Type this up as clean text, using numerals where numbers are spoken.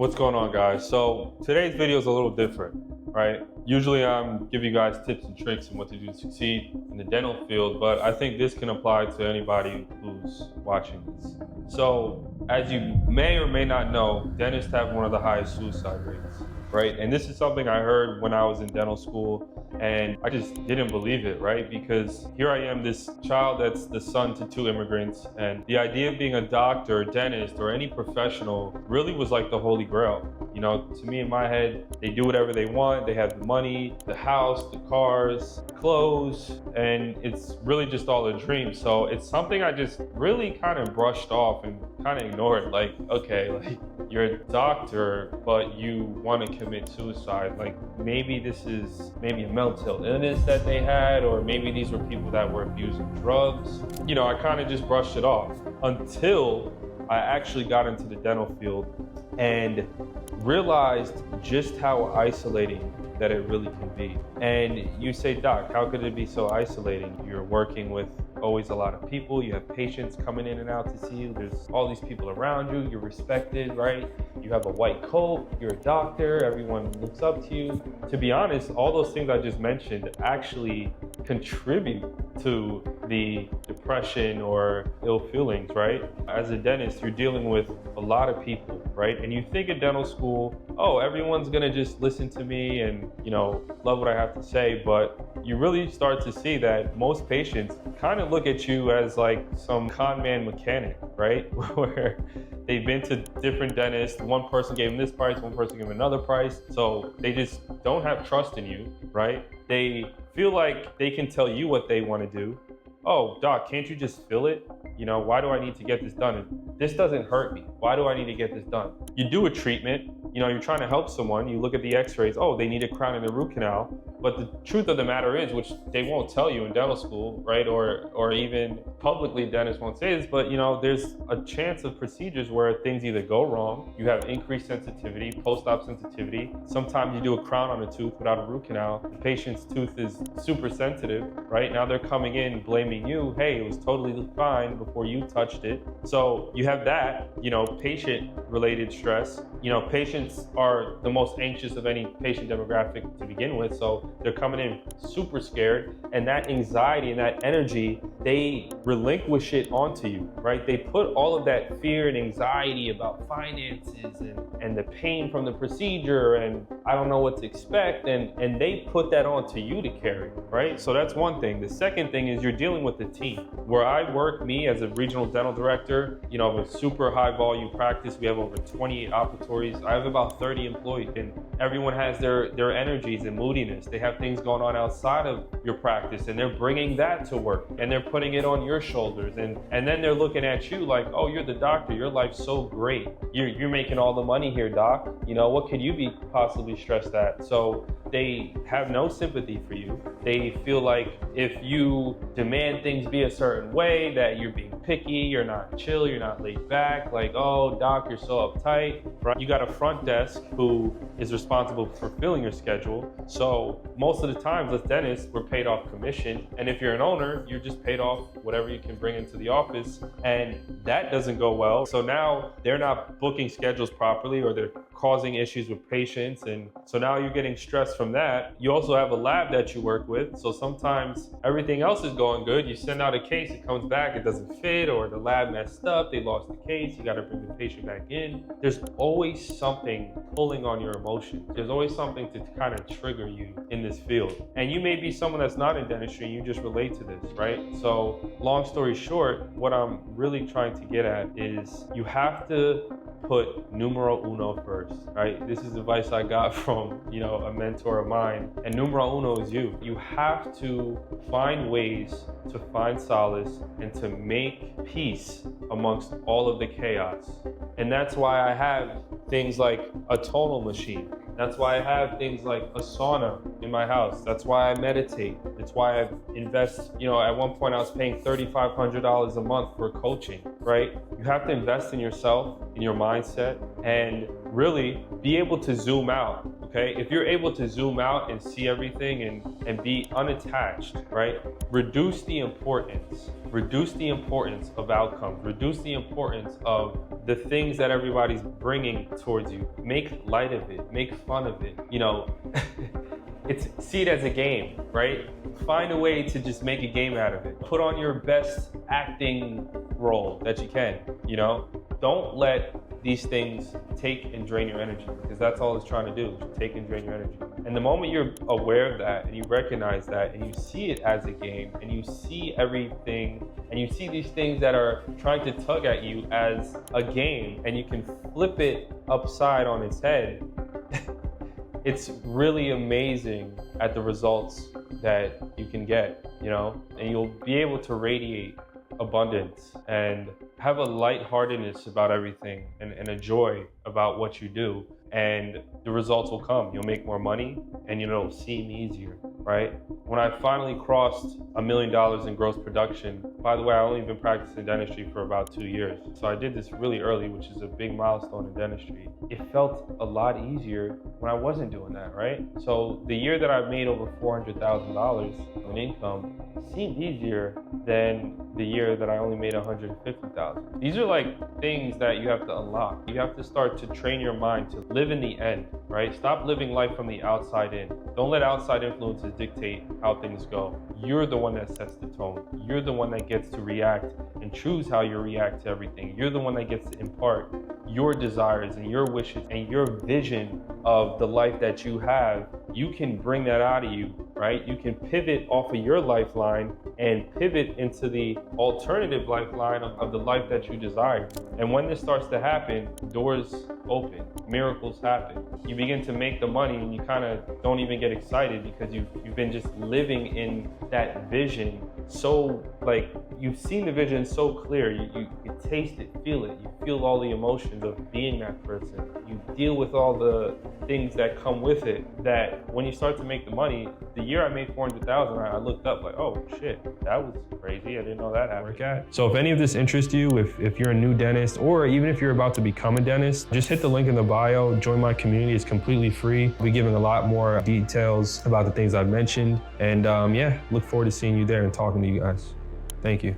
What's going on, guys? So today's video is a little different, right? Usually I'm giving you guys tips and tricks on what to do to succeed in the dental field, but I think this can apply to anybody who's watching this. So as you may or may not know, dentists have one of the highest suicide rates, right? And this is something I heard when I was in dental school, and I just didn't believe it, right? Because here I am, this child that's the son to two immigrants, and the idea of being a doctor, a dentist, or any professional really was like the holy grail. You know, to me, in my head, they do whatever they want. They have the money, the house, the cars, clothes, and it's really just all a dream. So it's something I just really kind of brushed off and kind of ignored. Like, okay, like you're a doctor, but you want to commit suicide. Like maybe this is maybe a mental illness that they had, or maybe these were people that were abusing drugs. You know, I kind of just brushed it off until I actually got into the dental field and realized just how isolating that it really can be. And you say, Doc, how could it be so isolating? You're working with always a lot of people. You have patients coming in and out to see you. There's all these people around you. You're respected, right? You have a white coat. You're a doctor. Everyone looks up to you. To be honest, all those things I just mentioned actually contribute to the depression or ill feelings, right? As a dentist, you're dealing with a lot of people, right? And you think in dental school, oh, everyone's gonna just listen to me and, you know, love what I have to say. But you really start to see that most patients kind of look at you as like some con man mechanic, right? Where they've been to different dentists. One person gave them this price, one person gave them another price. So they just don't have trust in you, right? They feel like they can tell you what they want to do. Oh, Doc, can't you just feel it? You know, why do I need to get this done? This doesn't hurt me. Why do I need to get this done? You do a treatment, you know, you're trying to help someone. You look at the x-rays, oh, they need a crown and a root canal. But the truth of the matter is, which they won't tell you in dental school, right? Or even publicly dentists won't say this, but you know, there's a chance of procedures where things either go wrong, you have increased sensitivity, post-op sensitivity. Sometimes you do a crown on a tooth without a root canal. The patient's tooth is super sensitive, right? Now they're coming in blaming you, hey, it was totally fine before you touched it. So you have that, you know, patient-related stress. You know, patients are the most anxious of any patient demographic to begin with. So they're coming in super scared, and that anxiety and that energy, they relinquish it onto you, right? They put all of that fear and anxiety about finances and the pain from the procedure and I don't know what to expect, and they put that onto you to carry, right? So that's one thing. The second thing is you're dealing with the team. Where I work, me as a regional dental director, you know, of a super high volume practice, we have over 28 operatories. I have about 30 employees, and everyone has their energies and moodiness. They have things going on outside of your practice, and they're bringing that to work, and they're putting it on your shoulders, and then they're looking at you like, oh, you're the doctor, your life's so great, you're making all the money here, doc, you know, what could you be possibly stressed at? So they have no sympathy for you. They feel like if you demand things be a certain way, that you're being picky, you're not chill, you're not laid back, like, oh, doc, you're so uptight, right? You got a front desk who is responsible for filling your schedule. So most of the times as dentists, we're paid off commission. And if you're an owner, you're just paid off whatever you can bring into the office. And that doesn't go well. So now they're not booking schedules properly, or they're causing issues with patients. And so now you're getting stressed from that. You also have a lab that you work with. So sometimes everything else is going good. You send out a case, it comes back, it doesn't fit, or the lab messed up, they lost the case, you got to bring the patient back in. There's always something pulling on your emotions. There's always something to kind of trigger you in this field. And you may be someone that's not in dentistry and you just relate to this, right? So long story short, what I'm really trying to get at is you have to put numero uno first, right? This is advice I got from, you know, a mentor of mine, and numero uno is you. You have to find ways to find solace and to make peace amongst all of the chaos. And that's why I have things like a tonal machine. That's why I have things like a sauna in my house. That's why I meditate. It's why I invest, at one point I was paying $3,500 a month for coaching, right? You have to invest in yourself, in your mindset, and really be able to zoom out. Okay, if you're able to zoom out and see everything and be unattached, right? Reduce the importance of outcomes, reduce the importance of the things that everybody's bringing towards you. Make light of it, make fun of it, see it as a game, right? Find a way to just make a game out of it. Put on your best acting role that you can, Don't let these things take and drain your energy, because that's all it's trying to do, is take and drain your energy. And the moment you're aware of that and you recognize that and you see it as a game and you see everything and you see these things that are trying to tug at you as a game, and you can flip it upside on its head, it's really amazing at the results that you can get, and you'll be able to radiate abundance and have a lightheartedness about everything and a joy about what you do, and the results will come. You'll make more money and it'll seem easier, right? When I finally crossed $1 million in gross production, by the way, I've only been practicing dentistry for about 2 years. So I did this really early, which is a big milestone in dentistry. It felt a lot easier when I wasn't doing that, right? So the year that I made over $400,000 in income seemed easier than the year that I only made $150,000. These are like things that you have to unlock. You have to start to train your mind to live in the end, right? Stop living life from the outside in. Don't let outside influences dictate how things go. You're the one that sets the tone. You're the one that gets to react and choose how you react to everything. You're the one that gets to impart your desires and your wishes and your vision of the life that you have. You can bring that out of you, right? You can pivot off of your lifeline and pivot into the alternative lifeline of the life that you desire. And when this starts to happen, doors open, miracles happen. You begin to make the money and you kind of don't even get excited because you've been just living in that vision. So like you've seen the vision so clear, you taste it, feel it, you feel all the emotions of being that person. You deal with all the things that come with it, that when you start to make the money, the year I made $400,000, I looked up like, oh shit, that was crazy. I didn't know that happened. So if any of this interests you, if you're a new dentist, or even if you're about to become a dentist, just hit the link in the bio, join my community. It's completely free. We'll be giving a lot more details about the things I've mentioned. And yeah, look forward to seeing you there and talking to you guys. Thank you.